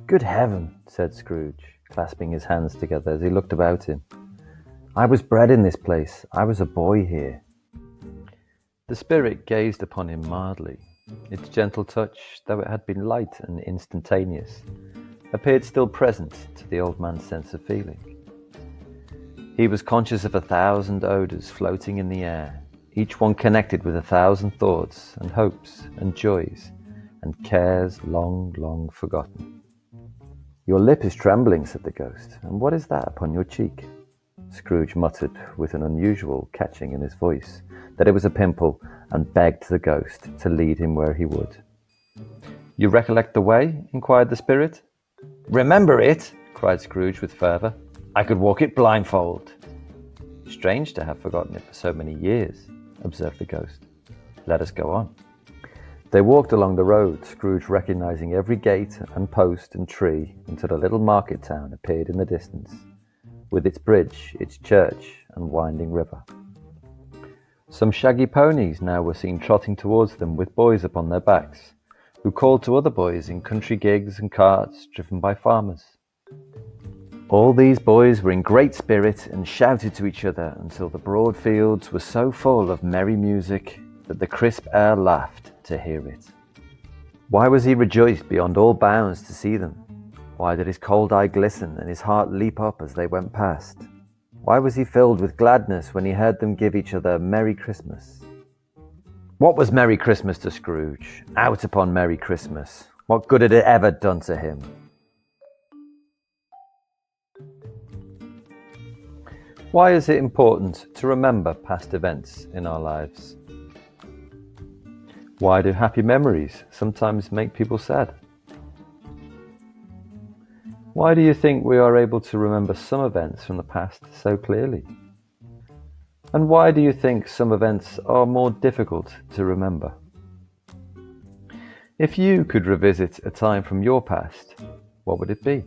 Good heaven, said Scrooge, clasping his hands together as he looked about him. I was bred in this place. I was a boy here. The spirit gazed upon him mildly. Its gentle touch, though it had been light and instantaneous, appeared still present to the old man's sense of feeling. He was conscious of 1,000 odours floating in the air, each one connected with 1,000 thoughts and hopes and joys and cares long, long forgotten. Your lip is trembling, said the ghost, and what is that upon your cheek? Scrooge muttered with an unusual catching in his voice that it was a pimple, and begged the ghost to lead him where he would. You recollect the way? Inquired the spirit. Remember it? Cried Scrooge with fervour. I could walk it blindfold. Strange to have forgotten it for so many years, observed the ghost. Let us go on. They walked along the road, Scrooge recognizing every gate and post and tree, until a little market town appeared in the distance, with its bridge, its church, and winding river. Some shaggy ponies now were seen trotting towards them with boys upon their backs, who called to other boys in country gigs and carts driven by farmers. All these boys were in great spirit and shouted to each other until the broad fields were so full of merry music that the crisp air laughed to hear it. Why was he rejoiced beyond all bounds to see them? Why did his cold eye glisten and his heart leap up as they went past? Why was he filled with gladness when he heard them give each other Merry Christmas? What was Merry Christmas to Scrooge? Out upon Merry Christmas! What good had it ever done to him? Why is it important to remember past events in our lives? Why do happy memories sometimes make people sad? Why do you think we are able to remember some events from the past so clearly? And why do you think some events are more difficult to remember? If you could revisit a time from your past, what would it be?